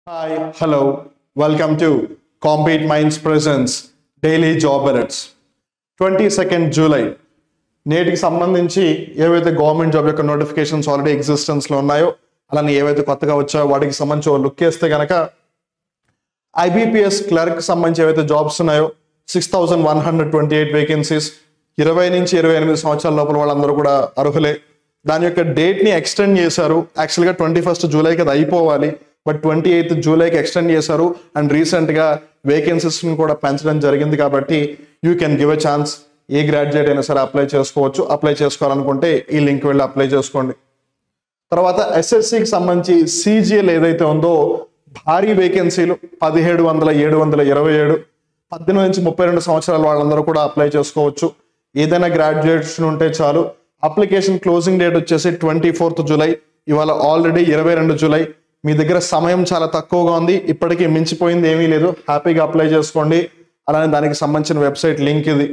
Hi, hello, welcome to Compete Minds Presents Daily Job Alerts. 22nd July నేటికి సంబంధించి ఏవైతే government job యొక్క notifications already ఎగ్జిస్టెన్స్లో ఉన్నాయో అలానే ఏవైతే కొత్తగా వచ్చాయో వాటికి సంబంధించి లుక్ చేస్తే కనుక ఐబీపీఎస్ క్లర్క్ సంబంధించి ఏవైతే జాబ్స్ ఉన్నాయో 6128 వేకెన్సీస్ 20 నుంచి 28 సంవత్సరాల లోపల వాళ్ళందరూ కూడా అర్హులే. దాని యొక్క డేట్ని ఎక్స్టెండ్ చేశారు. యాక్చువల్గా 21st జూలైకి అది అయిపోవాలి, బట్ 28th జూలైకి ఎక్స్టెండ్ చేశారు. అండ్ రీసెంట్గా వేకెన్సీస్ని కూడా పెంచడం జరిగింది. కాబట్టి you can give a chance. A graduate అయినా సరే అప్లై చేసుకోవచ్చు. అప్లై చేసుకోవాలనుకుంటే ఈ లింక్ వెళ్ళి అప్లై చేసుకోండి. తర్వాత ఎస్ఎస్సికి సంబంధించి సిజిఎల్ ఏదైతే ఉందో భారీ వేకెన్సీలు 1727 18 నుంచి 32 సంవత్సరాల వాళ్ళందరూ కూడా అప్లై చేసుకోవచ్చు. ఏదైనా గ్రాడ్యుయేషన్ ఉంటే చాలు. అప్లికేషన్ క్లోజింగ్ డేట్ వచ్చేసి 24th జూలై. ఇవాళ ఆల్రెడీ 22 జూలై. మీ దగ్గర సమయం చాలా తక్కువగా ఉంది, ఇప్పటికీ మించిపోయింది ఏమీ లేదు. హ్యాపీగా అప్లై చేసుకోండి. అలానే దానికి సంబంధించిన వెబ్సైట్ లింక్ ఇది.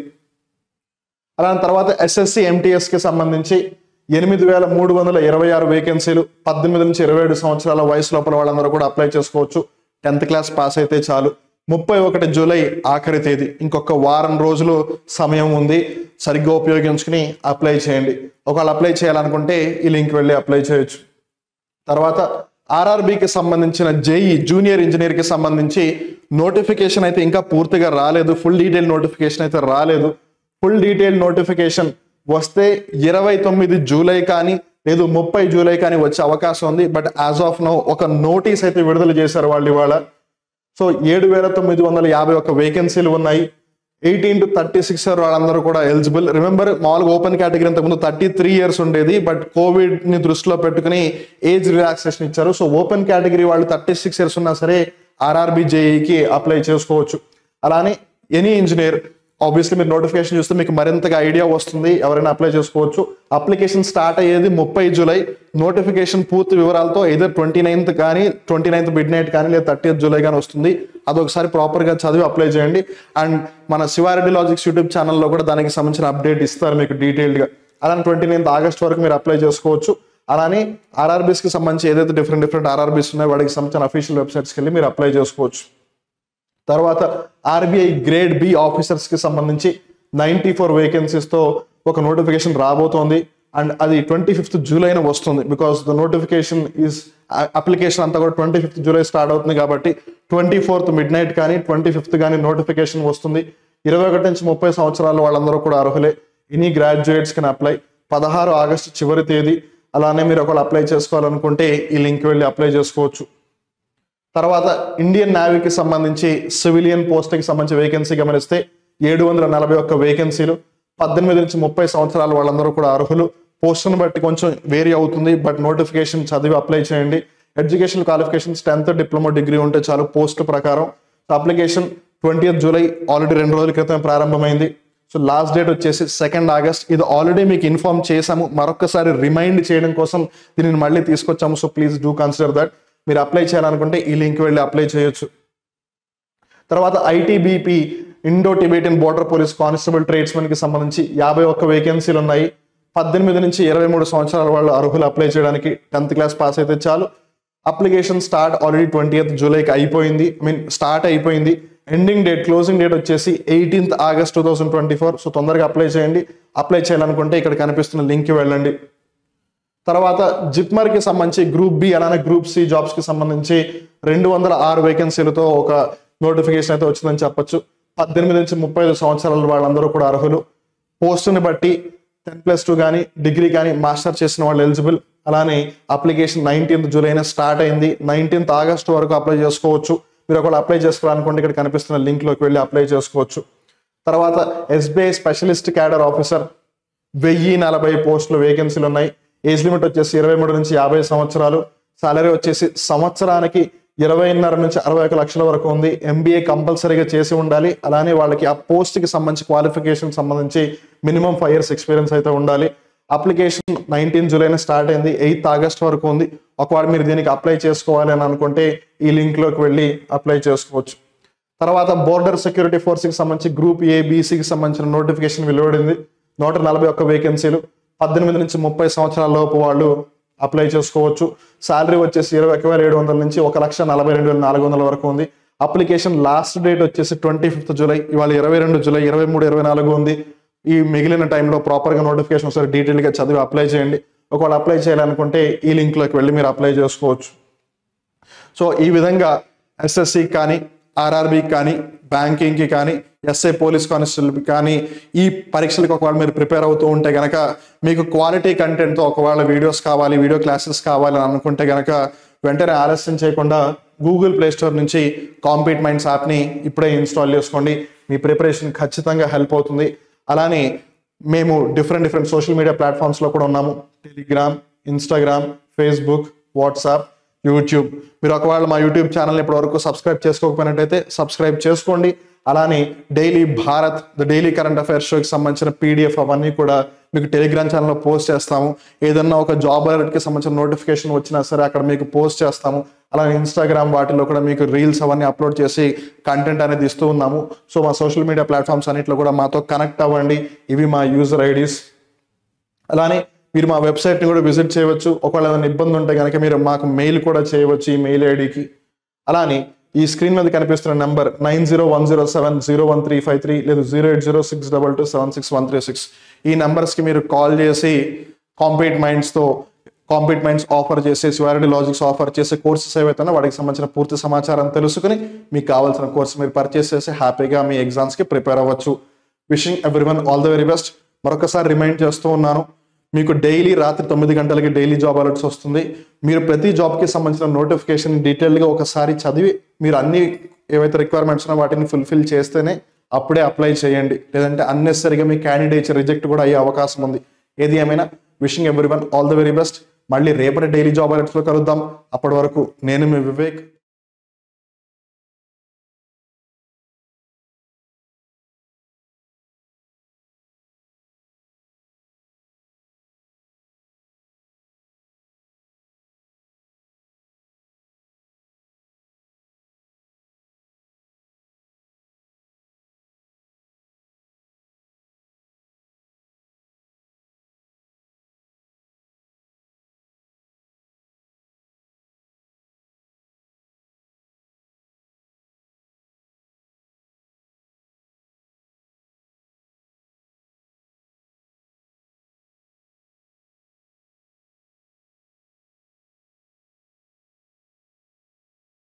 అలానే తర్వాత ఎస్ఎస్సి ఎంటీఎస్కి సంబంధించి 8326 వేకెన్సీలు 18 నుంచి 27 సంవత్సరాల వయసు లోపల వాళ్ళందరూ కూడా అప్లై చేసుకోవచ్చు. 10th క్లాస్ పాస్ అయితే చాలు. 31 జూలై ఆఖరి తేదీ. ఇంకొక వారం రోజులు సమయం ఉంది. సరిగ్గా ఉపయోగించుకుని అప్లై చేయండి. ఒకవేళ అప్లై చేయాలనుకుంటే ఈ లింక్ వెళ్ళి అప్లై చేయొచ్చు. తర్వాత ఆర్ఆర్బికి సంబంధించిన జేఈ జూనియర్ ఇంజనీర్కి సంబంధించి నోటిఫికేషన్ అయితే ఇంకా పూర్తిగా రాలేదు. ఫుల్ డీటెయిల్ నోటిఫికేషన్ అయితే రాలేదు. ఫుల్ డీటెయిల్ నోటిఫికేషన్ వస్తే 29 జూలై కానీ లేదు 30 జూలై కానీ వచ్చే అవకాశం ఉంది. బట్ యాజ్ ఆఫ్ నౌ ఒక నోటీస్ అయితే విడుదల చేశారు వాళ్ళు ఇవాళ. సో 7951 వేకెన్సీలు ఉన్నాయి. 18 to 36 వాళ్ళందరూ కూడా ఎలిజిబుల్. రిమెంబర్, మామూలుగా ఓపెన్ కేటగిరీ అంతకుముందు 33 years ఉండేది, బట్ కోవిడ్ని దృష్టిలో పెట్టుకుని ఏజ్ రిలాక్సేషన్ ఇచ్చారు. సో ఓపెన్ కేటగిరీ వాళ్ళు 36 years ఉన్నా సరే ఆర్ఆర్బి జేఈకి అప్లై చేసుకోవచ్చు. అలానే ఎనీ ఇంజనీర్, ఆబ్వియస్లీ మీరు నోటిఫికేషన్ చూస్తే మీకు మరింతగా ఐడియా వస్తుంది, ఎవరైనా అప్లై చేసుకోవచ్చు. అప్లికేషన్ స్టార్ట్ అయ్యేది 30 జూలై. నోటిఫికేషన్ పూర్తి వివరాలతో ఏదర్ 29th కానీ 29th మిడ్ నైట్ కానీ లేదా 30th జూలై కానీ వస్తుంది. అదొకసారి ప్రాపర్గా చదివి అప్లై చేయండి. అండ్ మన శివారెడ్డి లాజిక్స్ యూట్యూబ్ ఛానల్లో కూడా దానికి సంబంధించిన అప్డేట్ ఇస్తారు మీకు డీటెయిల్డ్గా. అలానే 29th ఆగస్ట్ వరకు మీరు అప్లై చేసుకోవచ్చు. అలానే ఆర్ఆర్బీస్కి సంబంధించి ఏదైతే డిఫరెంట్ ఆర్ఆర్బీస్ ఉన్నాయో వాటికి సంబంధించిన అఫీషియల్ వెబ్సైట్స్కి వెళ్ళి మీరు అప్లై చేసుకోవచ్చు. తర్వాత ఆర్బీఐ గ్రేడ్ బి ఆఫీసర్స్కి సంబంధించి 94 వేకెన్సీస్తో ఒక నోటిఫికేషన్ రాబోతోంది. అండ్ అది 25th జూలైన వస్తుంది. Because the notification is application అంతా కూడా 25th జూలై స్టార్ట్ అవుతుంది. కాబట్టి 24th మిడ్ నైట్ కానీ 25th కానీ నోటిఫికేషన్ వస్తుంది. 21 నుంచి 30 సంవత్సరాల వాళ్ళందరూ కూడా అర్హులే. Any graduates can apply. 16 August చివరి తేదీ. అలానే మీరు ఒకవేళ అప్లై చేసుకోవాలనుకుంటే ఈ లింక్ వెళ్ళి అప్లై చేసుకోవచ్చు. తర్వాత ఇండియన్ నేవీకి సంబంధించి సివిలియన్ పోస్ట్కి సంబంధించి వేకెన్సీ గమనిస్తే 741 వేకెన్సీలు 18 నుంచి 30 సంవత్సరాల వాళ్ళందరూ కూడా అర్హులు. పోస్టును బట్టి కొంచెం వేరీ అవుతుంది, బట్ నోటిఫికేషన్ చదివి అప్లై చేయండి. Education qualifications 10th diploma degree ఉంటే చాలు పోస్ట్ ప్రకారం. అప్లికేషన్ 20th జూలై ఆల్రెడీ 2 రోజుల క్రితం ప్రారంభమైంది. సో లాస్ట్ డేట్ వచ్చేసి 2nd ఆగస్ట్. ఇది ఆల్రెడీ మీకు ఇన్ఫార్మ్ చేశాము, మరొకసారి రిమైండ్ చేయడం కోసం దీనిని మళ్ళీ తీసుకొచ్చాము. So please do consider that. మీరు అప్లై చేయాలనుకుంటే ఈ లింక్ వెళ్ళి అప్లై చేయొచ్చు. తర్వాత ITBP Indo Tibetan border police constable ట్రేడ్స్మెన్కి సంబంధించి 51 వేకెన్సీలు ఉన్నాయి. 18 నుంచి 23 సంవత్సరాల వాళ్ళు అర్హులు అప్లై చేయడానికి. 10th క్లాస్ పాస్ అయితే చాలు. అప్లికేషన్ స్టార్ట్ ఆల్రెడీ 20th జూలైకి అయిపోయింది. స్టార్ట్ అయిపోయింది. ఎండింగ్ డేట్ క్లోజింగ్ డేట్ వచ్చేసి 18th ఆగస్ట్ 2024. సో తొందరగా అప్లై చేయండి. అప్లై చేయాలనుకుంటే ఇక్కడ కనిపిస్తున్న లింక్కి వెళ్ళండి. తర్వాత జిప్మర్కి సంబంధించి గ్రూప్ బి అలానే గ్రూప్ సి జాబ్స్కి సంబంధించి 206 వేకెన్సీలతో ఒక నోటిఫికేషన్ అయితే వచ్చిందని చెప్పొచ్చు. 18 నుంచి 35 సంవత్సరాల వాళ్ళందరూ కూడా అర్హులు. పోస్టుని బట్టి 10+2 కానీ డిగ్రీ కానీ మాస్టర్ చేసిన వాళ్ళు ఎలిజిబుల్. అలానే అప్లికేషన్ 19th జూలైన స్టార్ట్ అయింది. 19th ఆగస్ట్ వరకు అప్లై చేసుకోవచ్చు. మీరు ఒకవేళ అప్లై చేసుకోవాలనుకుంటే ఇక్కడ కనిపిస్తున్న లింక్లోకి వెళ్ళి అప్లై చేసుకోవచ్చు. తర్వాత ఎస్బీఐ స్పెషలిస్ట్ క్యాడర్ ఆఫీసర్ 1040 పోస్టులు వేకెన్సీలు ఉన్నాయి. ఏజ్ లిమిట్ వచ్చేసి 23 నుంచి 50 సంవత్సరాలు. సాలరీ వచ్చేసి సంవత్సరానికి 20.5 నుంచి 61 లక్షల వరకు ఉంది. ఎంబీఏ కంపల్సరీగా చేసి ఉండాలి. అలానే వాళ్ళకి ఆ పోస్ట్కి సంబంధించి క్వాలిఫికేషన్ సంబంధించి మినిమం 5 years ఎక్స్పీరియన్స్ అయితే ఉండాలి. అప్లికేషన్ 19 జూలైన స్టార్ట్ అయింది. 8th ఆగస్ట్ వరకు ఉంది. ఒకవేళ మీరు దీనికి అప్లై చేసుకోవాలి అని అనుకుంటే ఈ లింక్లోకి వెళ్ళి అప్లై చేసుకోవచ్చు. తర్వాత బోర్డర్ సెక్యూరిటీ ఫోర్స్కి సంబంధించి గ్రూప్ ఏ బీసీకి సంబంధించిన నోటిఫికేషన్ వెలువడింది. 141 వేకెన్సీలు 18 నుంచి 30 సంవత్సరాల లోపు వాళ్ళు అప్లై చేసుకోవచ్చు. శాలరీ వచ్చేసి 21,700 నుంచి 1,42,400 వరకు ఉంది. అప్లికేషన్ లాస్ట్ డేట్ వచ్చేసి 25th జూలై. ఇవాళ 22 జూలై, 23, 24 ఉంది. ఈ మిగిలిన టైంలో ప్రాపర్గా నోటిఫికేషన్ ఒకసారి డీటెయిల్గా చదివి అప్లై చేయండి. ఒకవేళ అప్లై చేయాలనుకుంటే ఈ లింక్లోకి వెళ్ళి మీరు అప్లై చేసుకోవచ్చు. సో ఈ విధంగా ఎస్ఎస్సి కానీ, ఆర్ఆర్బి కానీ, బ్యాంకింగ్కి కానీ, ఎస్ఐ పోలీస్ కానిస్టేబుల్ కానీ ఈ పరీక్షలకు ఒకవేళ మీరు ప్రిపేర్ అవుతూ ఉంటే కనుక మీకు క్వాలిటీ కంటెంట్తో ఒకవేళ వీడియోస్ కావాలి, వీడియో క్లాసెస్ కావాలి అని అనుకుంటే కనుక వెంటనే ఆలస్యం చేయకుండా గూగుల్ ప్లే స్టోర్ నుంచి కాంపీట్ మైండ్స్ యాప్ని ఇప్పుడే ఇన్స్టాల్ చేసుకోండి. మీ ప్రిపరేషన్ ఖచ్చితంగా హెల్ప్ అవుతుంది. అలానే మేము డిఫరెంట్ సోషల్ మీడియా ప్లాట్ఫామ్స్లో కూడా ఉన్నాము. Telegram, Instagram, Facebook, WhatsApp, YouTube. మీరు ఒకవేళ మా యూట్యూబ్ ఛానల్ ఇప్పటివరకు సబ్స్క్రైబ్ చేసుకోకపోయినట్టయితే సబ్స్క్రైబ్ చేసుకోండి. అలానే daily Bharat, the daily current affairs షోకి సంబంధించిన పీడిఎఫ్ అవన్నీ కూడా మీకు టెలిగ్రామ్ ఛానల్లో పోస్ట్ చేస్తాము. ఏదన్నా ఒక జాబ్ అలర్ట్కి సంబంధించిన నోటిఫికేషన్ వచ్చినా సరే అక్కడ మీకు పోస్ట్ చేస్తాము. అలానే ఇన్స్టాగ్రామ్ వాటిలో కూడా మీకు రీల్స్ అవన్నీ అప్లోడ్ చేసి కంటెంట్ అనేది ఇస్తూ ఉన్నాము. సో మా సోషల్ మీడియా ప్లాట్ఫామ్స్ అన్నింటిలో కూడా మాతో కనెక్ట్ అవ్వండి. ఇవి మా యూజర్ ఐడీస్. అలానే మీరు మా వెబ్సైట్ని కూడా విజిట్ చేయవచ్చు. ఒకవేళ ఏదైనా ఇబ్బంది ఉంటే కనుక మీరు మాకు మెయిల్ కూడా చేయవచ్చు ఈ మెయిల్ ఐడికి. అలానే ఈ స్క్రీన్ మీద కనిపిస్తున్న నెంబర్ 9010701353 లేదా 08062276136 ఈ నెంబర్స్కి మీరు కాల్ చేసి కాంపీట్ మైండ్స్ ఆఫర్ చేసే, స్యూరిటీ లాజిక్స్ ఆఫర్ చేసే కోర్సెస్ ఏవైతే వాటికి సంబంధించిన పూర్తి సమాచారం తెలుసుకుని మీకు కావాల్సిన కోర్సు మీరు పర్చేస్ చేసి హ్యాపీగా మీ ఎగ్జామ్స్కి ప్రిపేర్ అవ్వచ్చు. Wishing everyone all the very best. మరొకసారి రిమైండ్ చేస్తూ ఉన్నాను, మీకు డైలీ రాత్రి 9 గంటలకి డైలీ జాబ్ అలర్ట్స్ వస్తుంది. మీరు ప్రతి జాబ్కి సంబంధించిన నోటిఫికేషన్ డీటెయిల్గా ఒకసారి చదివి మీరు అన్ని ఏవైతే రిక్వైర్మెంట్స్ ఉన్నాయో వాటిని ఫుల్ఫిల్ చేస్తేనే అప్పుడే అప్లై చేయండి. లేదంటే అన్నెసరీగా మీ క్యాండిడేట్ రిజెక్ట్ కూడా అయ్యే అవకాశం ఉంది. ఏది ఏమైనా wishing everyone all the very best. మళ్ళీ రేపటి డైలీ జాబ్ అలర్ట్స్లో కలుద్దాం. అప్పటి వరకు నేను మీ వివేక్.